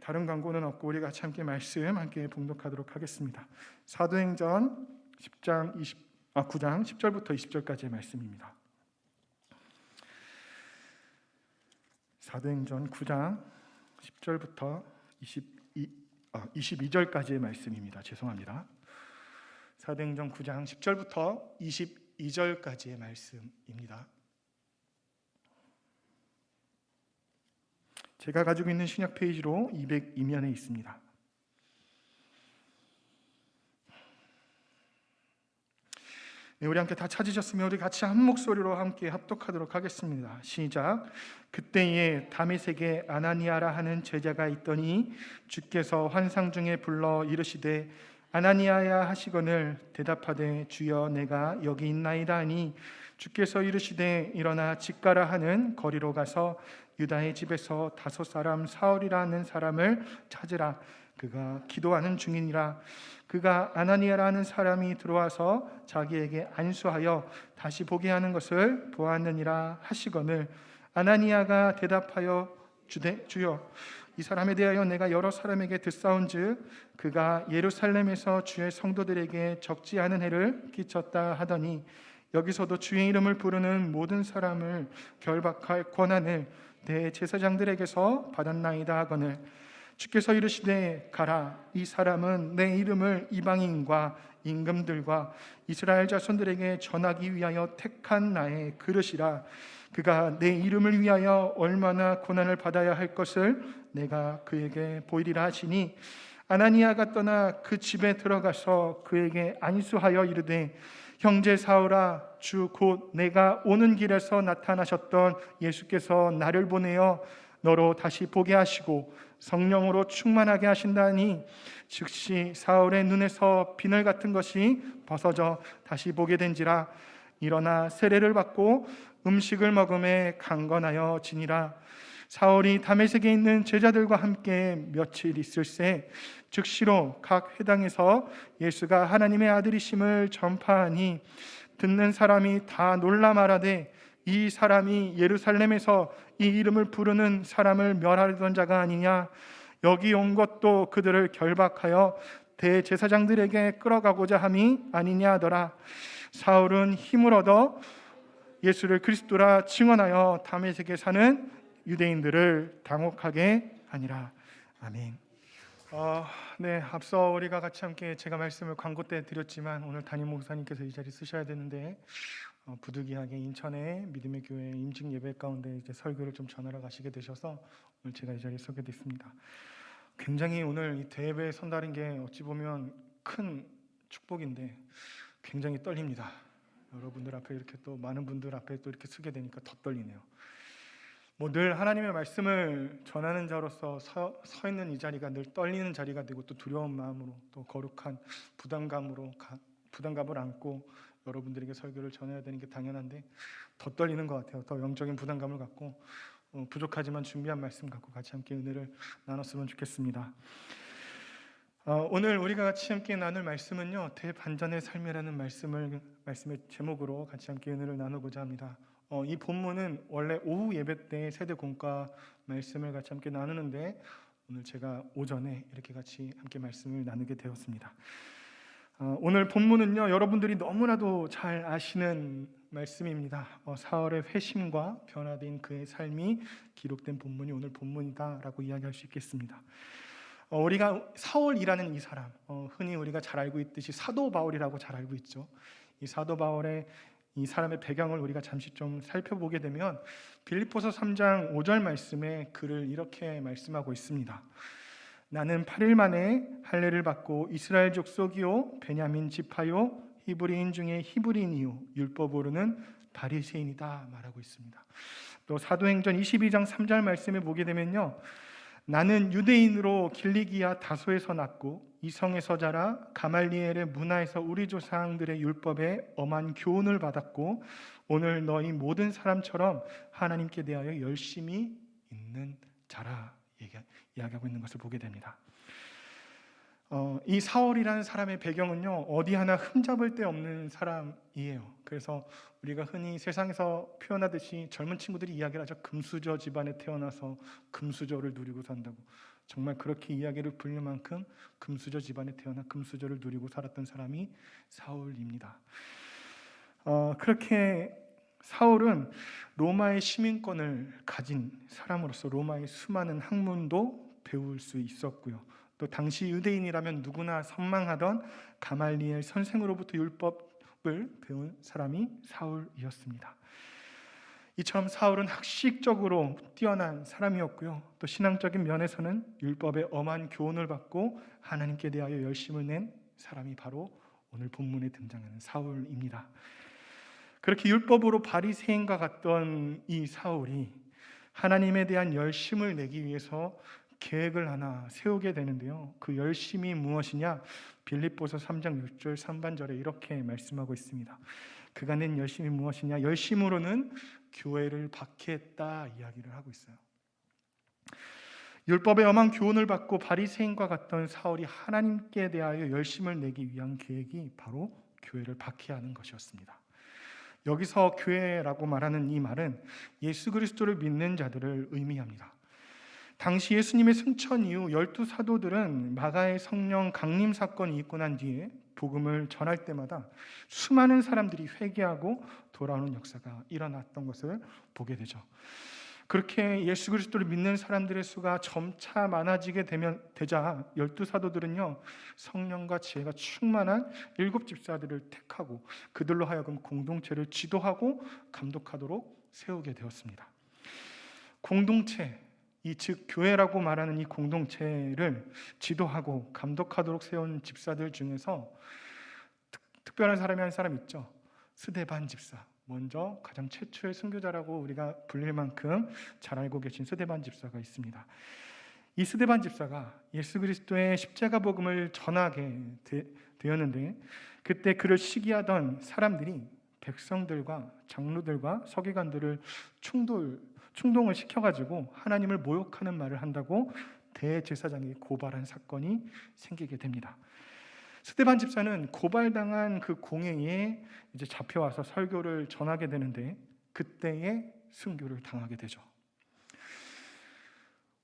다른 광고는 없고 우리 같이 함께 말씀 함께 봉독하도록 하겠습니다. 사도행전 9장 10절부터 20절까지의 말씀입니다. 사도행전 9장 10절부터 22절까지의 말씀입니다. 죄송합니다. 사도행전 9장 10절부터 22절까지의 말씀입니다. 제가 가지고 있는 신약 페이지로 202면에 있습니다. 네, 우리 함께 다 찾으셨으면 우리 같이 한 목소리로 함께 합독하도록 하겠습니다. 시작. 그때에 다메섹에 아나니아라 하는 제자가 있더니 주께서 환상 중에 불러 이르시되 아나니아야 하시거늘 대답하되 주여 내가 여기 있나이다 하니 주께서 이르시되 일어나 집가라 하는 거리로 가서 유다의 집에서 5 사람 사울이라 하는 사람을 찾으라. 그가 기도하는 중이니라. 그가 아나니아라 하는 사람이 들어와서 자기에게 안수하여 다시 보게 하는 것을 보았느니라 하시거늘 아나니아가 대답하여 주여 이 사람에 대하여 내가 여러 사람에게 듣사온즉 그가 예루살렘에서 주의 성도들에게 적지 않은 해를 끼쳤다 하더니 여기서도 주의 이름을 부르는 모든 사람을 결박할 권한을 대제사장들에게서 받았나이다 하거늘 주께서 이르시되 가라. 이 사람은 내 이름을 이방인과 임금들과 이스라엘 자손들에게 전하기 위하여 택한 나의 그릇이라. 그가 내 이름을 위하여 얼마나 고난을 받아야 할 것을 내가 그에게 보이리라 하시니 아나니아가 떠나 그 집에 들어가서 그에게 안수하여 이르되 형제 사울아 주 곧 내가 오는 길에서 나타나셨던 예수께서 나를 보내어 너로 다시 보게 하시고 성령으로 충만하게 하신다니 즉시 사울의 눈에서 비늘 같은 것이 벗어져 다시 보게 된지라. 일어나 세례를 받고 음식을 먹음에 강건하여 지니라. 사울이 다메섹에 있는 제자들과 함께 며칠 있을새 즉시로 각 회당에서 예수가 하나님의 아들이심을 전파하니 듣는 사람이 다 놀라 말하되 이 사람이 예루살렘에서 이 이름을 부르는 사람을 멸하려던 자가 아니냐. 여기 온 것도 그들을 결박하여 대제사장들에게 끌어가고자 함이 아니냐 하더라. 사울은 힘을 얻어 예수를 그리스도라 증언하여 다메섹에 사는 유대인들을 당혹하게 하니라. 아멘. 네, 앞서 우리가 같이 함께 제가 말씀을 광고 때 드렸지만 오늘 담임 목사님께서 이 자리 쓰셔야 되는데 부득이하게 인천의 믿음의 교회 임직 예배 가운데 이제 설교를 좀 전하러 가시게 되셔서 오늘 제가 이 자리에 서게 됐습니다. 굉장히 오늘 이 대회에 선다는 게 어찌 보면 큰 축복인데 굉장히 떨립니다. 여러분들 앞에 이렇게 또 많은 분들 앞에 또 이렇게 서게 되니까 더 떨리네요. 늘 하나님의 말씀을 전하는 자로서 서 있는 이 자리가 늘 떨리는 자리가 되고 또 두려운 마음으로 또 거룩한 부담감을 안고 여러분들에게 설교를 전해야 되는 게 당연한데 더 떨리는 것 같아요. 더 영적인 부담감을 갖고 부족하지만 준비한 말씀 갖고 같이 함께 은혜를 나눴으면 좋겠습니다. 오늘 우리가 같이 함께 나눌 말씀은요, 대반전의 삶이라는 말씀의 제목으로 같이 함께 은혜를 나누고자 합니다. 이 본문은 원래 오후 예배 때 세대 공과 말씀을 같이 함께 나누는데 오늘 제가 오전에 이렇게 같이 함께 말씀을 나누게 되었습니다. 오늘 본문은요, 여러분들이 너무나도 잘 아시는 말씀입니다. 사울의 회심과 변화된 그의 삶이 기록된 본문이 오늘 본문이다라고 이야기할 수 있겠습니다. 우리가 사울이라는 이 사람, 흔히 우리가 잘 알고 있듯이 사도 바울이라고 잘 알고 있죠. 이 사도 바울의 이 사람의 배경을 우리가 잠시 좀 살펴보게 되면 빌립보서 3장 5절 말씀에 그를 이렇게 말씀하고 있습니다. 나는 8일 만에 할례를 받고 이스라엘 족속이요 베냐민 지파요 히브리인 중에 히브리인이요 율법으로는 바리새인이다 말하고 있습니다. 또 사도행전 22장 3절 말씀에 보게 되면요, 나는 유대인으로 길리기아 다소에서 났고 이성에서 자라 가말리엘의 문화에서 우리 조상들의 율법에 엄한 교훈을 받았고 오늘 너희 모든 사람처럼 하나님께 대하여 열심히 있는 자라 이야기하고 있는 것을 보게 됩니다. 이 사울이라는 사람의 배경은요, 어디 하나 흠잡을 데 없는 사람이에요. 그래서 우리가 흔히 세상에서 표현하듯이 젊은 친구들이 이야기를 하죠. 금수저 집안에 태어나서 금수저를 누리고 산다고. 정말 그렇게 이야기를 불릴 만큼 금수저 집안에 태어나 금수저를 누리고 살았던 사람이 사울입니다. 그렇게 사울은 로마의 시민권을 가진 사람으로서 로마의 수많은 학문도 배울 수 있었고요. 또 당시 유대인이라면 누구나 선망하던 가말리엘 선생으로부터 율법을 배운 사람이 사울이었습니다. 이처럼 사울은 학식적으로 뛰어난 사람이었고요. 또 신앙적인 면에서는 율법의 엄한 교훈을 받고 하나님께 대하여 열심을 낸 사람이 바로 오늘 본문에 등장하는 사울입니다. 그렇게 율법으로 바리새인과 같던 이 사울이 하나님에 대한 열심을 내기 위해서 계획을 하나 세우게 되는데요. 그 열심이 무엇이냐? 빌립보서 3장 6절 3반절에 이렇게 말씀하고 있습니다. 그가 낸 열심이 무엇이냐? 열심으로는 교회를 박해했다 이야기를 하고 있어요. 율법의 엄한 교훈을 받고 바리새인과 같던 사울이 하나님께 대하여 열심을 내기 위한 계획이 바로 교회를 박해하는 것이었습니다. 여기서 교회라고 말하는 이 말은 예수 그리스도를 믿는 자들을 의미합니다. 당시 예수님의 승천 이후 12사도들은 마가의 성령 강림 사건이 있고 난 뒤에 복음을 전할 때마다 수많은 사람들이 회개하고 돌아오는 역사가 일어났던 것을 보게 되죠. 그렇게 예수 그리스도를 믿는 사람들의 수가 점차 많아지게 되자 12사도들은요, 성령과 지혜가 충만한 7 집사들을 택하고 그들로 하여금 공동체를 지도하고 감독하도록 세우게 되었습니다. 공동체, 즉 교회라고 말하는 이 공동체를 지도하고 감독하도록 세운 집사들 중에서 특별한 사람이 한 사람 있죠. 스데반 집사. 먼저 가장 최초의 선교자라고 우리가 불릴 만큼 잘 알고 계신 스데반 집사가 있습니다. 이 스데반 집사가 예수 그리스도의 십자가 복음을 전하게 되었는데, 그때 그를 시기하던 사람들이 백성들과 장로들과 서기관들을 충동을 시켜가지고 하나님을 모욕하는 말을 한다고 대제사장이 고발한 사건이 생기게 됩니다. 스데반 집사는 고발당한 그 공회에 이제 잡혀와서 설교를 전하게 되는데 그때에 순교를 당하게 되죠.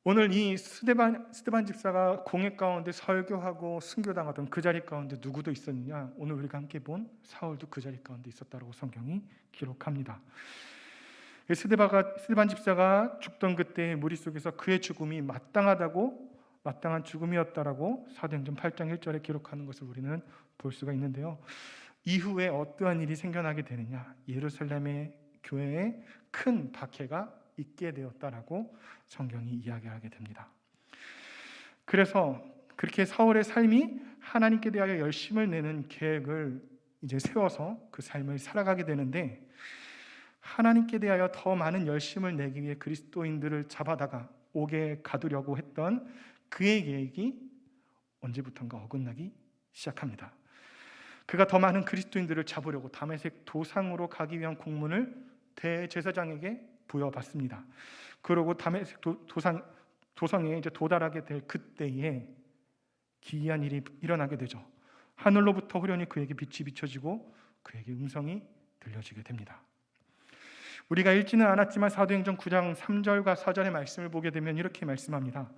오늘 이 스데반 집사가 공회 가운데 설교하고 순교당하던 그 자리 가운데 누구도 있었느냐? 오늘 우리가 함께 본 사울도 그 자리 가운데 있었다고 성경이 기록합니다. 스데반 집사가 죽던 그때의 무리 속에서 그의 죽음이 마땅한 죽음이었다라고 사도행전 8장 1절에 기록하는 것을 우리는 볼 수가 있는데요. 이후에 어떠한 일이 생겨나게 되느냐? 예루살렘의 교회에 큰 박해가 있게 되었다라고 성경이 이야기하게 됩니다. 그래서 그렇게 사울의 삶이 하나님께 대하여 열심을 내는 계획을 이제 세워서 그 삶을 살아가게 되는데, 하나님께 대하여 더 많은 열심을 내기 위해 그리스도인들을 잡아다가 옥에 가두려고 했던 그의 계획이 언제부턴가 어긋나기 시작합니다. 그가 더 많은 그리스도인들을 잡으려고 다메섹 도상으로 가기 위한 공문을 대제사장에게 부여받습니다. 그러고 다메섹 도성에 이제 도달하게 될 그때에 기이한 일이 일어나게 되죠. 하늘로부터 후련히 그에게 빛이 비춰지고 그에게 음성이 들려지게 됩니다. 우리가 읽지는 않았지만 사도행전 9장 3절과 4절의 말씀을 보게 되면 이렇게 말씀합니다.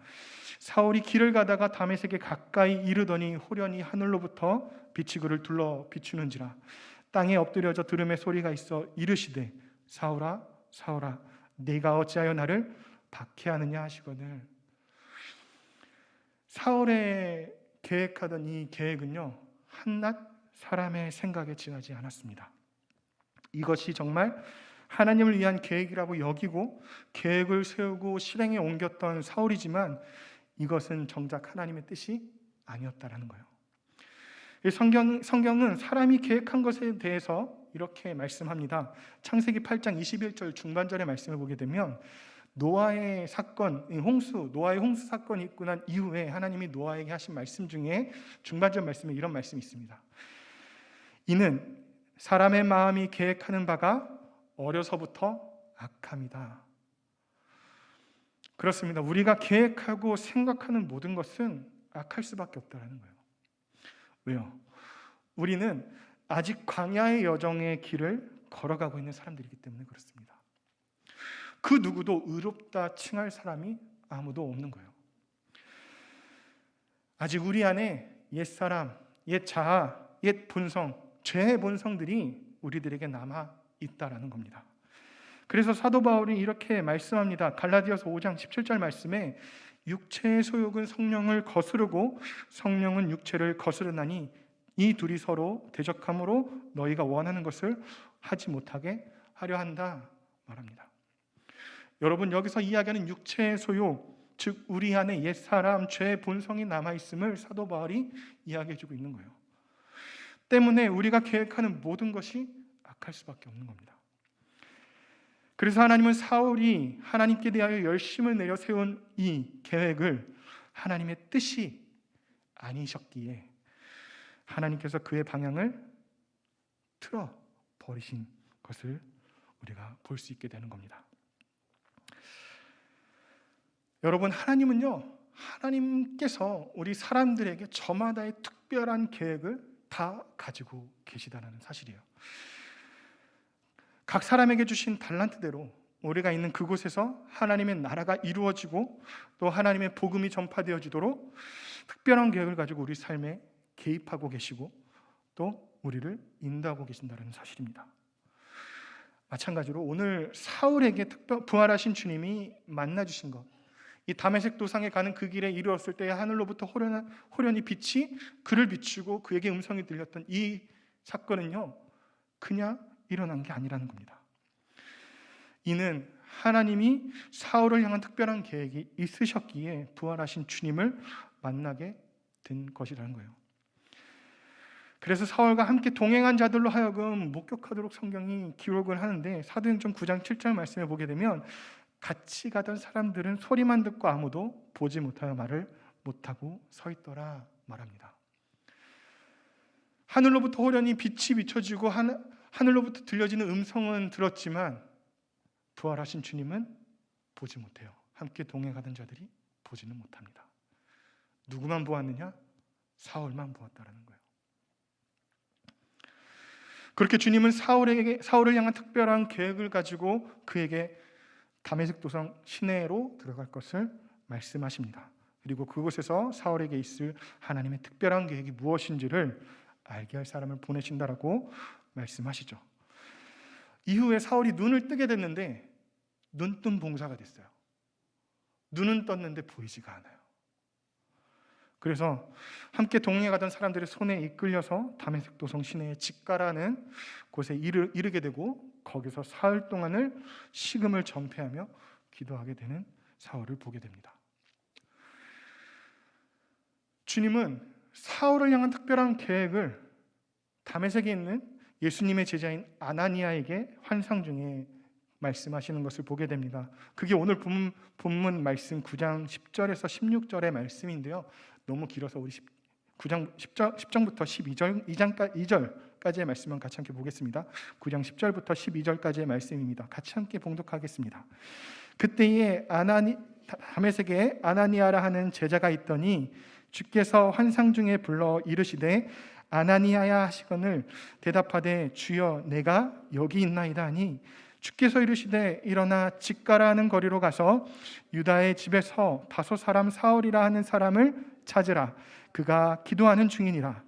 사울이 길을 가다가 다메섹에 가까이 이르더니 호련히 하늘로부터 빛이 그를 둘러 비추는지라. 땅에 엎드려져 들음의 소리가 있어 이르시되 사울아 사울아 네가 어찌하여 나를 박해하느냐 하시거늘. 사울의 계획하던 이 계획은요, 한낱 사람의 생각에 지나지 않았습니다. 이것이 정말 하나님을 위한 계획이라고 여기고 계획을 세우고 실행에 옮겼던 사울이지만 이것은 정작 하나님의 뜻이 아니었다라는 거예요. 성경은 사람이 계획한 것에 대해서 이렇게 말씀합니다. 창세기 8장 21절 중반절의 말씀을 보게 되면 노아의 홍수 사건이 있고 난 이후에 하나님이 노아에게 하신 말씀 중에 중반절 말씀에 이런 말씀이 있습니다. 이는 사람의 마음이 계획하는 바가 어려서부터 악함이다. 그렇습니다. 우리가 계획하고 생각하는 모든 것은 악할 수밖에 없다는 거예요. 왜요? 우리는 아직 광야의 여정의 길을 걸어가고 있는 사람들이기 때문에 그렇습니다. 그 누구도 의롭다 칭할 사람이 아무도 없는 거예요. 아직 우리 안에 옛사람, 옛 자아, 옛 본성, 죄의 본성들이 우리들에게 남아 있다라는 겁니다. 그래서 사도 바울이 이렇게 말씀합니다. 갈라디아서 5장 17절 말씀에 육체의 소욕은 성령을 거스르고 성령은 육체를 거스르나니 이 둘이 서로 대적함으로 너희가 원하는 것을 하지 못하게 하려 한다 말합니다. 여러분, 여기서 이야기하는 육체의 소욕, 즉 우리 안에 옛사람, 죄의 본성이 남아있음을 사도 바울이 이야기해주고 있는 거예요. 때문에 우리가 계획하는 모든 것이 악할 수밖에 없는 겁니다. 그래서 하나님은 사울이 하나님께 대하여 열심을 내려 세운 이 계획을 하나님의 뜻이 아니셨기에 하나님께서 그의 방향을 틀어 버리신 것을 우리가 볼 수 있게 되는 겁니다. 여러분, 하나님께서 우리 사람들에게 저마다의 특별한 계획을 다 가지고 계시다는 사실이에요. 각 사람에게 주신 달란트대로 우리가 있는 그곳에서 하나님의 나라가 이루어지고 또 하나님의 복음이 전파되어지도록 특별한 계획을 가지고 우리 삶에 개입하고 계시고 또 우리를 인도하고 계신다는 사실입니다. 마찬가지로 오늘 사울에게 부활하신 주님이 만나주신 것, 이 다메섹 도상에 가는 그 길에 이르렀을 때 하늘로부터 호련히 빛이 그를 비추고 그에게 음성이 들렸던 이 사건은요, 그냥 일어난 게 아니라는 겁니다. 이는 하나님이 사울을 향한 특별한 계획이 있으셨기에 부활하신 주님을 만나게 된 것이라는 거예요. 그래서 사울과 함께 동행한 자들로 하여금 목격하도록 성경이 기록을 하는데 사도행전 9장 7절 말씀에 보게 되면 같이 가던 사람들은 소리만 듣고 아무도 보지 못하여 말을 못하고 서 있더라 말합니다. 하늘로부터 호련히 빛이 비춰지고 하늘로부터 들려지는 음성은 들었지만 부활하신 주님은 보지 못해요. 함께 동행하던 자들이 보지는 못합니다. 누구만 보았느냐? 사울만 보았다는 거예요. 그렇게 주님은 사울을 향한 특별한 계획을 가지고 그에게 다메섹 도상 시내로 들어갈 것을 말씀하십니다. 그리고 그곳에서 사울에게 있을 하나님의 특별한 계획이 무엇인지를 알게 할 사람을 보내신다라고 말씀하시죠. 이후에 사울이 눈을 뜨게 됐는데 눈뜬 봉사가 됐어요. 눈은 떴는데 보이지가 않아요. 그래서 함께 동행하던 사람들의 손에 이끌려서 다메섹 도성 시내의 직가라는 곳에 이르게 되고 거기서 사흘 동안을 식음을 전폐하며 기도하게 되는 사울을 보게 됩니다. 주님은 사울을 향한 특별한 계획을 다메섹에 있는 예수님의 제자인 아나니아에게 환상 중에 말씀하시는 것을 보게 됩니다. 그게 오늘 본문 말씀 9장 10절에서 16절의 말씀인데요. 너무 길어서 우리 9장 10절부터 2절까지의 말씀은 같이 함께 보겠습니다. 9장 10절부터 12절까지의 말씀입니다. 같이 함께 봉독하겠습니다. 그때에 다메섹에 아나니아라 하는 제자가 있더니 주께서 환상 중에 불러 이르시되 아나니아야 하시거늘 대답하되 주여 내가 여기 있나이다 하니 주께서 이르시되 일어나 직가라 하는 거리로 가서 유다의 집에서 다소 사람 사울이라 하는 사람을 찾으라. 그가 기도하는 중이니라.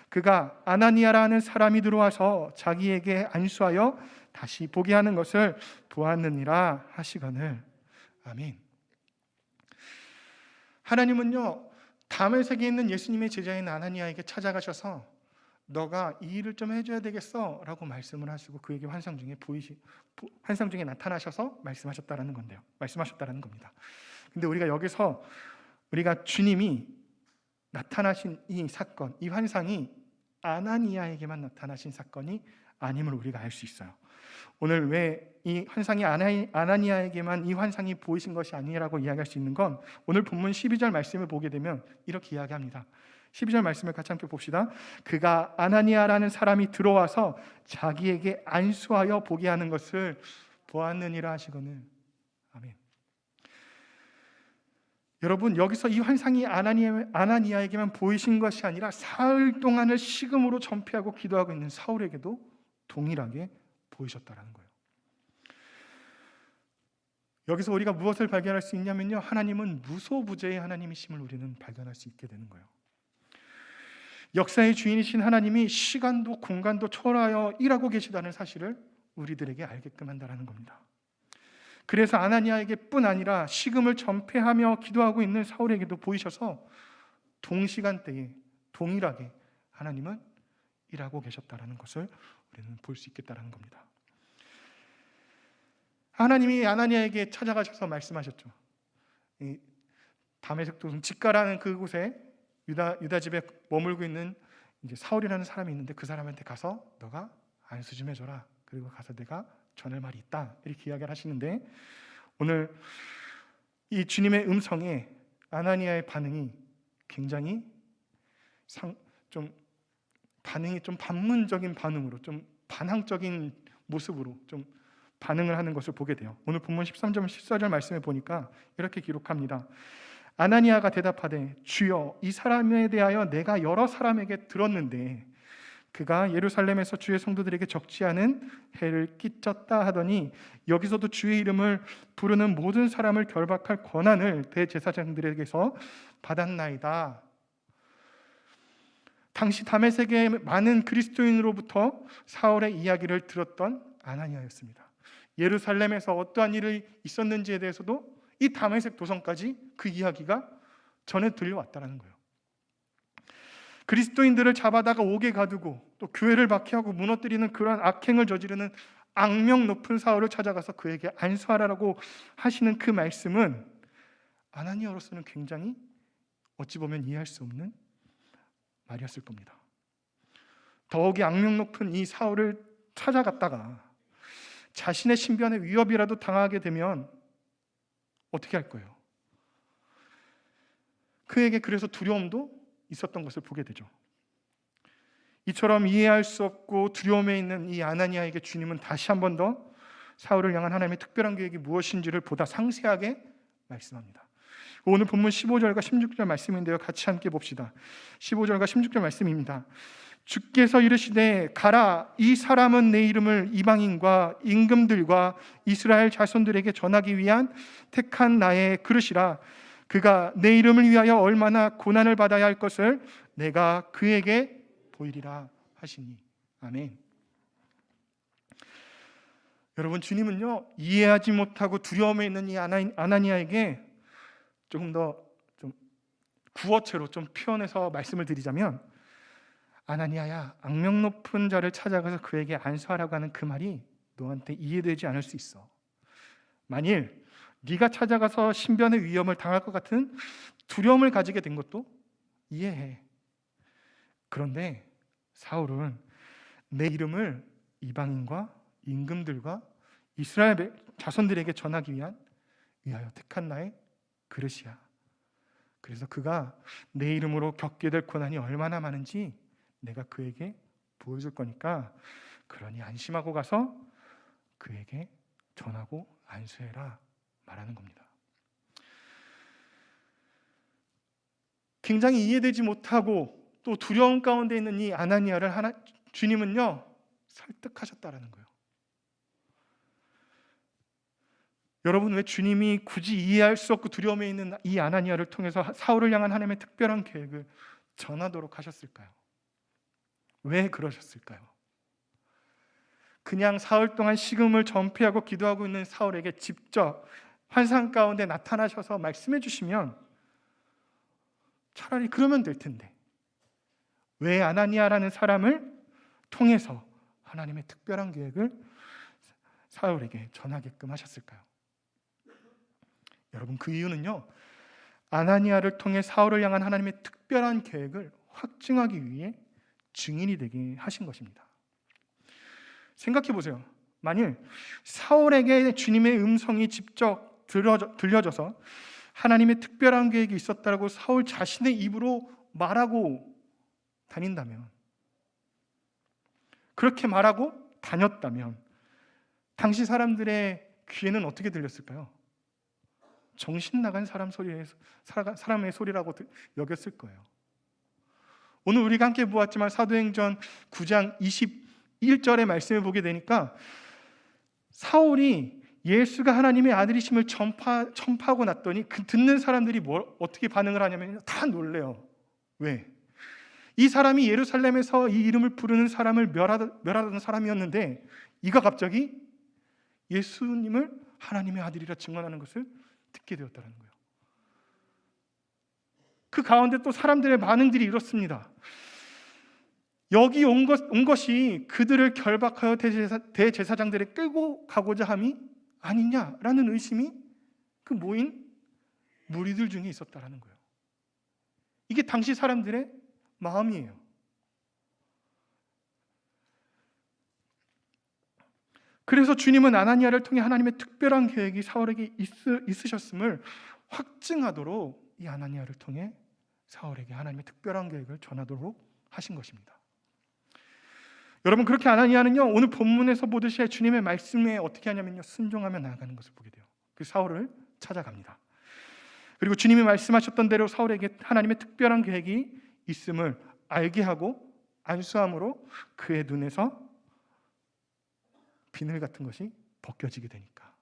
그가 아나니아라 하는 사람이 들어와서 자기에게 안수하여 다시 보게 하는 것을 보았느니라 하시거늘. 아멘. 하나님은요, 다메섹에 있는 예수님의 제자인 아나니아에게 찾아가셔서 너가 이 일을 좀 해줘야 되겠어 라고 말씀을 하시고 그에게 환상 중에 나타나셔서 말씀하셨다라는 겁니다. 근데 우리가 여기서 우리가 주님이 나타나신 이 사건, 이 환상이 아나니아에게만 나타나신 사건이 아님을 우리가 알 수 있어요. 오늘 왜 이 환상이 아나니아에게만 이 환상이 보이신 것이 아니라고 이야기할 수 있는 건 오늘 본문 12절 말씀을 보게 되면 이렇게 이야기합니다. 12절 말씀을 같이 함께 봅시다. 그가 아나니아라는 사람이 들어와서 자기에게 안수하여 보게 하는 것을 보았느니라 하시거늘. 아멘. 여러분, 여기서 이 환상이 아나니아에게만 보이신 것이 아니라 사흘 동안을 식음으로 전폐하고 기도하고 있는 사울에게도 동일하게 보이셨다라는 거예요. 여기서 우리가 무엇을 발견할 수 있냐면요, 하나님은 무소부재의 하나님이심을 우리는 발견할 수 있게 되는 거예요. 역사의 주인이신 하나님이 시간도 공간도 초월하여 일하고 계시다는 사실을 우리들에게 알게끔 한다는 겁니다. 그래서 아나니아에게 뿐 아니라 식음을 전폐하며 기도하고 있는 사울에게도 보이셔서 동시간대에 동일하게 하나님은 일하고 계셨다는 것을 우리는 볼 수 있겠다는 겁니다. 하나님이 아나니아에게 찾아가셔서 말씀하셨죠. 이 다메섹 도성 직가라는 그곳에 유다 집에 머물고 있는 이제 사울이라는 사람이 있는데 그 사람한테 가서 너가 안수 좀 해줘라. 그리고 가서 내가 전할 말이 있다. 이렇게 이야기를 하시는데, 오늘 이 주님의 음성에 아나니아의 반응이 굉장히 반응이 좀 반문적인 반응으로, 좀 반항적인 모습으로 좀 반응을 하는 것을 보게 돼요. 오늘 본문 13절 14절 말씀에 보니까 이렇게 기록합니다. 아나니아가 대답하되 주여, 이 사람에 대하여 내가 여러 사람에게 들었는데 그가 예루살렘에서 주의 성도들에게 적지 않은 해를 끼쳤다 하더니 여기서도 주의 이름을 부르는 모든 사람을 결박할 권한을 대제사장들에게서 받았나이다. 당시 다메섹의 많은 그리스도인으로부터 사울의 이야기를 들었던 아나니아였습니다. 예루살렘에서 어떠한 일이 있었는지에 대해서도 이 다메섹 도성까지 그 이야기가 전해 들려왔다는 거예요. 그리스도인들을 잡아다가 옥에 가두고 또 교회를 박해하고 무너뜨리는 그러한 악행을 저지르는 악명 높은 사울을 찾아가서 그에게 안수하라고 하시는 그 말씀은 아나니아로서는 굉장히 어찌 보면 이해할 수 없는 말이었을 겁니다. 더욱이 악명 높은 이 사울을 찾아갔다가 자신의 신변에 위협이라도 당하게 되면 어떻게 할 거예요? 그에게 그래서 두려움도 있었던 것을 보게 되죠. 이처럼 이해할 수 없고 두려움에 있는 이 아나니아에게 주님은 다시 한 번 더 사울을 향한 하나님의 특별한 계획이 무엇인지를 보다 상세하게 말씀합니다. 오늘 본문 15절과 16절 말씀인데요, 같이 함께 봅시다. 15절과 16절 말씀입니다. 주께서 이르시되 가라, 이 사람은 내 이름을 이방인과 임금들과 이스라엘 자손들에게 전하기 위한 택한 나의 그릇이라. 그가 내 이름을 위하여 얼마나 고난을 받아야 할 것을 내가 그에게 보이리라 하시니. 아멘. 여러분, 주님은요, 이해하지 못하고 두려움에 있는 이 아나니아에게 조금 더 구어체로 좀 표현해서 말씀을 드리자면, 아나니아야, 악명 높은 자를 찾아가서 그에게 안수하라고 하는 그 말이 너한테 이해되지 않을 수 있어. 만일 네가 찾아가서 신변의 위험을 당할 것 같은 두려움을 가지게 된 것도 이해해. 그런데 사울은 내 이름을 이방인과 임금들과 이스라엘 자손들에게 전하기 위하여 택한 나의 그릇이야. 그래서 그가 내 이름으로 겪게 될 고난이 얼마나 많은지 내가 그에게 보여줄 거니까, 그러니 안심하고 가서 그에게 전하고 안수해라 말하는 겁니다. 굉장히 이해되지 못하고 또 두려움 가운데 있는 이 아나니아를 주님은요, 설득하셨다라는 거예요. 여러분, 왜 주님이 굳이 이해할 수 없고 두려움에 있는 이 아나니아를 통해서 사울을 향한 하나님의 특별한 계획을 전하도록 하셨을까요? 왜 그러셨을까요? 그냥 사흘 동안 식음을 전폐하고 기도하고 있는 사울에게 직접 환상 가운데 나타나셔서 말씀해 주시면 차라리 그러면 될 텐데, 왜 아나니아라는 사람을 통해서 하나님의 특별한 계획을 사울에게 전하게끔 하셨을까요? 여러분, 그 이유는요, 아나니아를 통해 사울을 향한 하나님의 특별한 계획을 확증하기 위해 증인이 되게 하신 것입니다. 생각해 보세요. 만일 사울에게 주님의 음성이 직접 들려져서 하나님의 특별한 계획이 있었다고 사울 자신의 입으로 말하고 다닌다면, 그렇게 말하고 다녔다면 당시 사람들의 귀에는 어떻게 들렸을까요? 정신 나간 사람의 소리라고 여겼을 거예요. 오늘 우리가 함께 보았지만 사도행전 9장 21절의 말씀을 보게 되니까 사울이 예수가 하나님의 아들이심을 전파하고 났더니 그 듣는 사람들이 어떻게 반응을 하냐면 다 놀래요. 왜? 이 사람이 예루살렘에서 이 이름을 부르는 사람을 멸하던 사람이었는데 이가 갑자기 예수님을 하나님의 아들이라 증언하는 것을 듣게 되었다는 거예요. 그 가운데 또 사람들의 반응들이 이렇습니다. 여기 온 것이 그들을 결박하여 대제사장들에 끌고 가고자 함이 아니냐라는 의심이 그 모인 무리들 중에 있었다라는 거예요. 이게 당시 사람들의 마음이에요. 그래서 주님은 아나니아를 통해 하나님의 특별한 계획이 사울에게 있으셨음을 확증하도록 이 아나니아를 통해 사울에게 하나님의 특별한 계획을 전하도록 하신 것입니다. 여러분, 그렇게 아나니아는요 오늘 본문에서 보듯이 주님의 말씀에 어떻게 하냐면요 순종하며 나아가는 것을 보게 돼요. 그 사울을 찾아갑니다. 그리고 주님이 말씀하셨던 대로 사울에게 하나님의 특별한 계획이 있음을 알게 하고 안수함으로 그의 눈에서 비늘 같은 것이 벗겨지게 되니까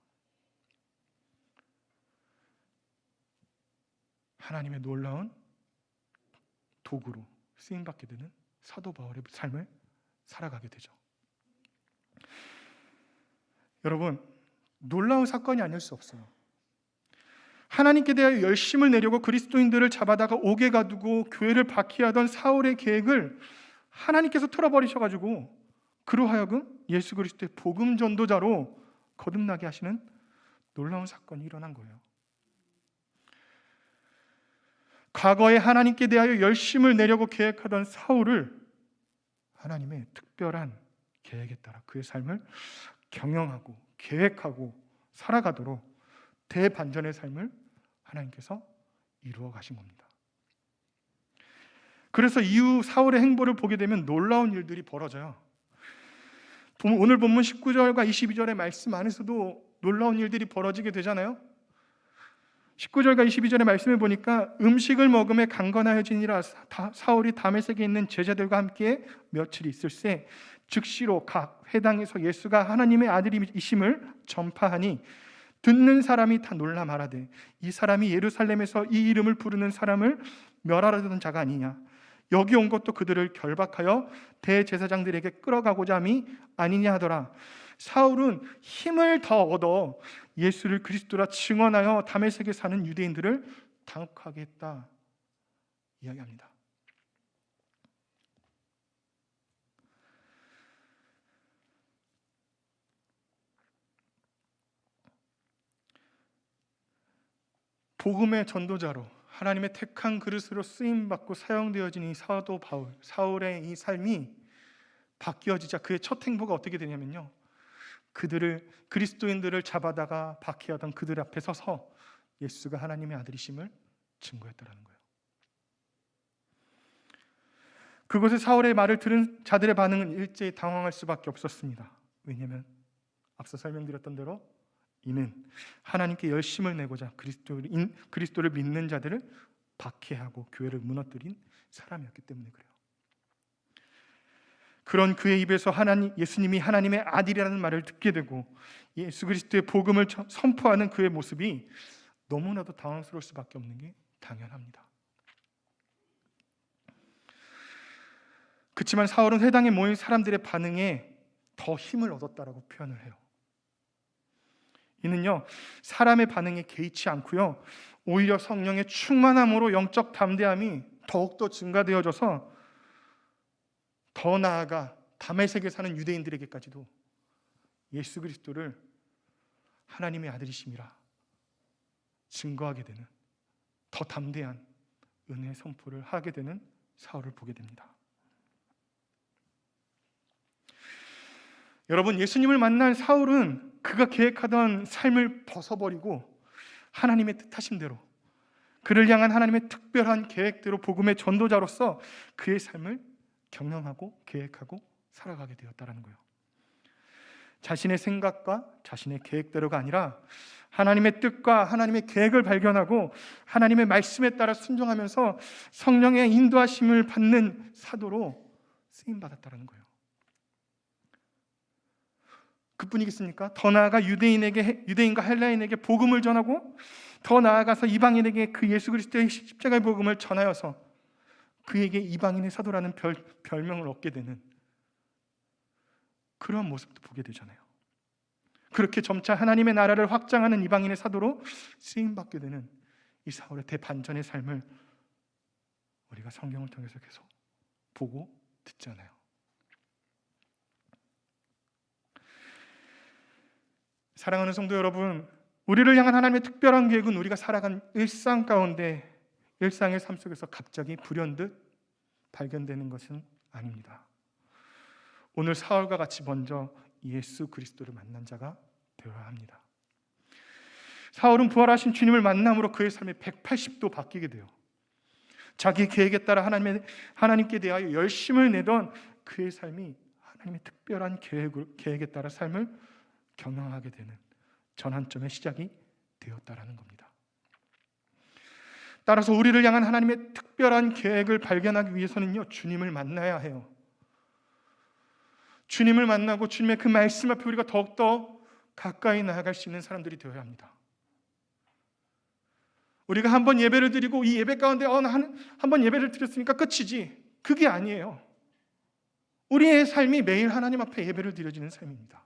하나님의 놀라운 도구로 쓰임받게 되는 사도 바울의 삶을 살아가게 되죠. 여러분, 놀라운 사건이 아닐 수 없어요. 하나님께 대하여 열심을 내려고 그리스도인들을 잡아다가 옥에 가두고 교회를 박해하던 사울의 계획을 하나님께서 틀어버리셔가지고 그로 하여금 예수 그리스도의 복음 전도자로 거듭나게 하시는 놀라운 사건이 일어난 거예요. 과거에 하나님께 대하여 열심을 내려고 계획하던 사울을 하나님의 특별한 계획에 따라 그의 삶을 경영하고 계획하고 살아가도록 대반전의 삶을 하나님께서 이루어 가신 겁니다. 그래서 이후 사울의 행보를 보게 되면 놀라운 일들이 벌어져요. 오늘 본문 19절과 22절의 말씀 안에서도 놀라운 일들이 벌어지게 되잖아요. 19절과 22절의 말씀을 보니까 음식을 먹음에 강건하여지니라. 사울이 다메섹에 있는 제자들과 함께 며칠 있을새 즉시로 각 회당에서 예수가 하나님의 아들이심을 전파하니 듣는 사람이 다 놀라 말하되 이 사람이 예루살렘에서 이 이름을 부르는 사람을 멸하려던 자가 아니냐. 여기 온 것도 그들을 결박하여 대제사장들에게 끌어가고자 함이 아니냐 하더라. 사울은 힘을 더 얻어 예수를 그리스도라 증언하여 다메섹에 사는 유대인들을 당혹하게 했다 이야기합니다. 복음의 전도자로 하나님의 택한 그릇으로 쓰임받고 사용되어진 이 사도 바울, 사울의 이 삶이 바뀌어지자 그의 첫 행보가 어떻게 되냐면요, 그리스도인들을 잡아다가 박해하던 그들 앞에 서서 예수가 하나님의 아들이심을 증거했다는 거예요. 그곳에 사울의 말을 들은 자들의 반응은 일제히 당황할 수밖에 없었습니다. 왜냐하면 앞서 설명드렸던 대로 이는 하나님께 열심을 내고자 그리스도를 믿는 자들을 박해하고 교회를 무너뜨린 사람이었기 때문에 그래요. 그런 그의 입에서 예수님이 하나님의 아들이라는 말을 듣게 되고 예수 그리스도의 복음을 선포하는 그의 모습이 너무나도 당황스러울 수밖에 없는 게 당연합니다. 그렇지만 사울은 회당에 모인 사람들의 반응에 더 힘을 얻었다라고 표현을 해요. 이는요, 사람의 반응에 개의치 않고요, 오히려 성령의 충만함으로 영적 담대함이 더욱더 증가되어져서 더 나아가 다메섹에 사는 유대인들에게까지도 예수 그리스도를 하나님의 아들이심이라 증거하게 되는 더 담대한 은혜의 선포를 하게 되는 사울을 보게 됩니다. 여러분, 예수님을 만난 사울은 그가 계획하던 삶을 벗어버리고 하나님의 뜻하신 대로 그를 향한 하나님의 특별한 계획대로 복음의 전도자로서 그의 삶을 경영하고 계획하고 살아가게 되었다는 거예요. 자신의 생각과 자신의 계획대로가 아니라 하나님의 뜻과 하나님의 계획을 발견하고 하나님의 말씀에 따라 순종하면서 성령의 인도하심을 받는 사도로 쓰임받았다는 거예요. 그뿐이겠습니까? 더 나아가 유대인과 헬라인에게 복음을 전하고 더 나아가서 이방인에게 그 예수 그리스도의 십자가의 복음을 전하여서 그에게 이방인의 사도라는 별명을 얻게 되는 그러한 모습도 보게 되잖아요. 그렇게 점차 하나님의 나라를 확장하는 이방인의 사도로 쓰임받게 되는 이 사울의 대반전의 삶을 우리가 성경을 통해서 계속 보고 듣잖아요. 사랑하는 성도 여러분, 우리를 향한 하나님의 특별한 계획은 우리가 살아간 일상 가운데 일상의 삶 속에서 갑자기 불현듯 발견되는 것은 아닙니다. 오늘 사울과 같이 먼저 예수 그리스도를 만난 자가 되어야 합니다. 사울은 부활하신 주님을 만남으로 그의 삶이 180도 바뀌게 돼요. 자기 계획에 따라 하나님께 대하여 열심을 내던 그의 삶이 하나님의 특별한 계획에 따라 삶을 경영하게 되는 전환점의 시작이 되었다라는 겁니다. 따라서 우리를 향한 하나님의 특별한 계획을 발견하기 위해서는요, 주님을 만나야 해요. 주님을 만나고 주님의 그 말씀 앞에 우리가 더욱더 가까이 나아갈 수 있는 사람들이 되어야 합니다. 우리가 한번 예배를 드리고 이 예배 가운데 한번 예배를 드렸으니까 끝이지, 그게 아니에요. 우리의 삶이 매일 하나님 앞에 예배를 드려지는 삶입니다.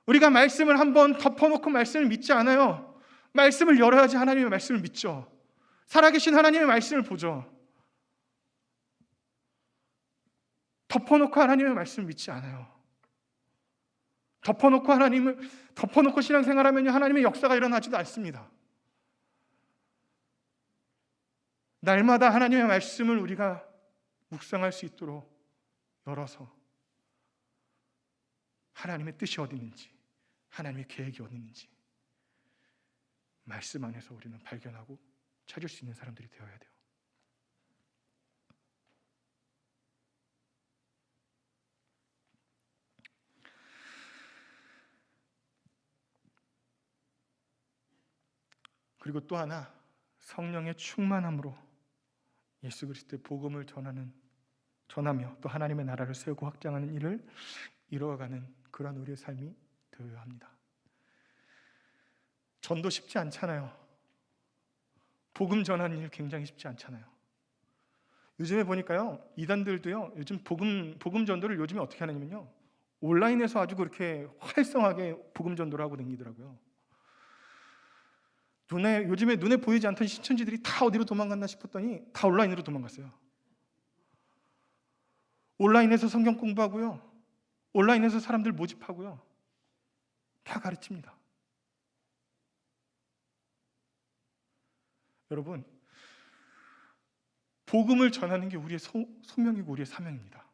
우리가 말씀을 한번 덮어놓고 말씀을 믿지 않아요. 말씀을 열어야지 하나님의 말씀을 믿죠. 살아계신 하나님의 말씀을 보죠. 덮어놓고 하나님의 말씀을 믿지 않아요. 덮어놓고 신앙생활하면 하나님의 역사가 일어나지도 않습니다. 날마다 하나님의 말씀을 우리가 묵상할 수 있도록 열어서 하나님의 뜻이 어디 있는지, 하나님의 계획이 어디 있는지 말씀 안에서 우리는 발견하고 찾을 수 있는 사람들이 되어야 돼요. 그리고 또 하나, 성령의 충만함으로 예수 그리스도의 복음을 전하며 또 하나님의 나라를 세우고 확장하는 일을 이루어가는 그러한 우리의 삶이 되어야 합니다. 전도 쉽지 않잖아요. 복음 전하는 일 굉장히 쉽지 않잖아요. 요즘에 보니까요, 이단들도요, 요즘 복음 전도를 요즘에 어떻게 하냐면요, 온라인에서 아주 그렇게 활성하게 복음 전도를 하고 다니더라고요. 요즘에 눈에 보이지 않던 신천지들이 다 어디로 도망갔나 싶었더니 다 온라인으로 도망갔어요. 온라인에서 성경 공부하고요, 온라인에서 사람들 모집하고요, 다 가르칩니다. 여러분, 복음을 전하는 게 우리의 소명이고 우리의 사명입니다.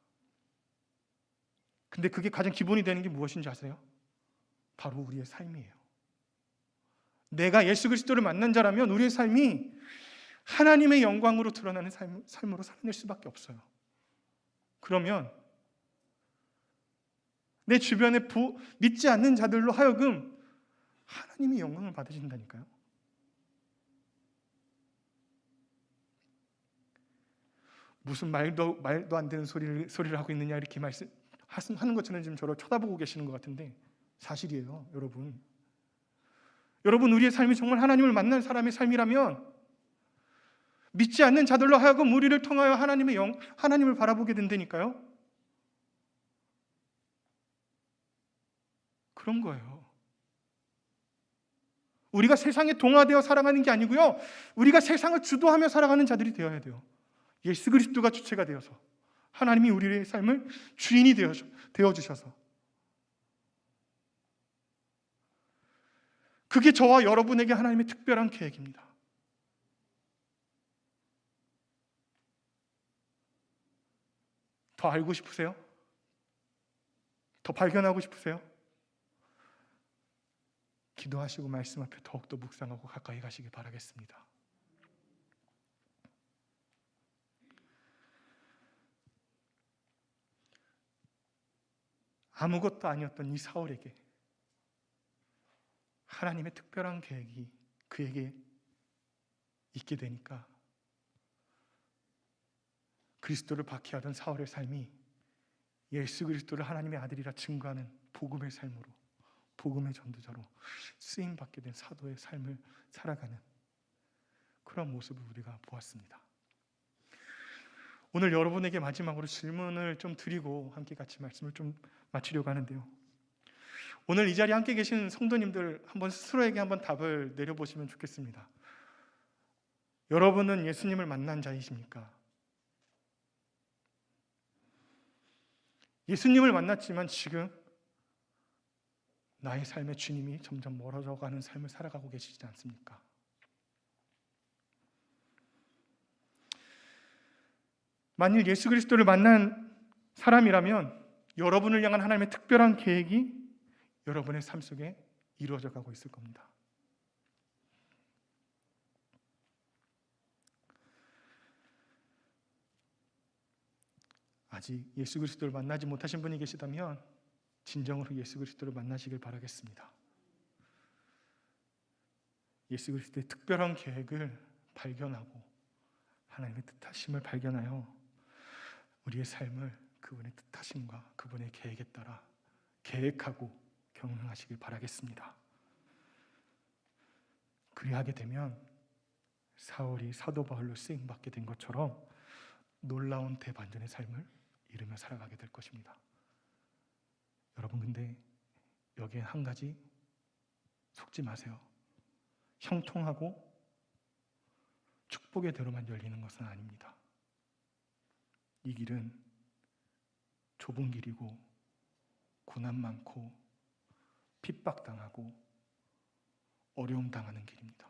근데 그게 가장 기본이 되는 게 무엇인지 아세요? 바로 우리의 삶이에요. 내가 예수 그리스도를 만난 자라면 우리의 삶이 하나님의 영광으로 드러나는 삶으로 살아낼 수밖에 없어요. 그러면 내 주변에 믿지 않는 자들로 하여금 하나님의 영광을 받으신다니까요. 무슨 말도 안 되는 소리를 하고 있느냐 이렇게 하는 것처럼 지금 저를 쳐다보고 계시는 것 같은데 사실이에요, 여러분. 여러분, 우리의 삶이 정말 하나님을 만난 사람의 삶이라면 믿지 않는 자들로 하여금 우리를 통하여 하나님을 바라보게 된다니까요. 그런 거예요. 우리가 세상에 동화되어 살아가는 게 아니고요, 우리가 세상을 주도하며 살아가는 자들이 되어야 돼요. 예수 그리스도가 주체가 되어서 하나님이 우리의 삶을 주인이 되어주셔서, 그게 저와 여러분에게 하나님의 특별한 계획입니다. 더 알고 싶으세요? 더 발견하고 싶으세요? 기도하시고 말씀 앞에 더욱더 묵상하고 가까이 가시기 바라겠습니다. 아무것도 아니었던 이 사울에게 하나님의 특별한 계획이 그에게 있게 되니까 그리스도를 박해하던 사울의 삶이 예수 그리스도를 하나님의 아들이라 증거하는 복음의 삶으로, 복음의 전도자로 쓰임받게 된 사도의 삶을 살아가는 그런 모습을 우리가 보았습니다. 오늘 여러분에게 마지막으로 질문을 좀 드리고 함께 같이 말씀을 좀 마치려고 하는데요. 오늘 이 자리에 함께 계신 성도님들 한번 스스로에게 한번 답을 내려보시면 좋겠습니다. 여러분은 예수님을 만난 자이십니까? 예수님을 만났지만 지금 나의 삶의 주님이 점점 멀어져 가는 삶을 살아가고 계시지 않습니까? 만일 예수 그리스도를 만난 사람이라면 여러분을 향한 하나님의 특별한 계획이 여러분의 삶 속에 이루어져 가고 있을 겁니다. 아직 예수 그리스도를 만나지 못하신 분이 계시다면 진정으로 예수 그리스도를 만나시길 바라겠습니다. 예수 그리스도의 특별한 계획을 발견하고 하나님의 뜻하심을 발견하여 우리의 삶을 그분의 뜻하심과 그분의 계획에 따라 계획하고 경영하시길 바라겠습니다. 그리하게 되면 사울이 사도 바울로 쓰임받게 된 것처럼 놀라운 대반전의 삶을 이루며 살아가게 될 것입니다. 여러분, 근데 여기에 한 가지 속지 마세요. 형통하고 축복의 대로만 열리는 것은 아닙니다. 이 길은 좁은 길이고 고난 많고 핍박당하고 어려움 당하는 길입니다.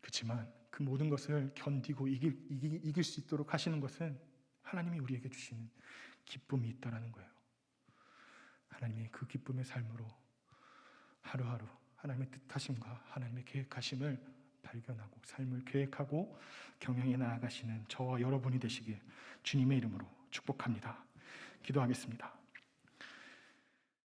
그렇지만 그 모든 것을 견디고 이길 수 있도록 하시는 것은 하나님이 우리에게 주시는 기쁨이 있다라는 거예요. 하나님의 그 기쁨의 삶으로 하루하루 하나님의 뜻하심과 하나님의 계획하심을 발견하고 삶을 계획하고 경영해 나아가시는 저와 여러분이 되시길 주님의 이름으로 축복합니다. 기도하겠습니다.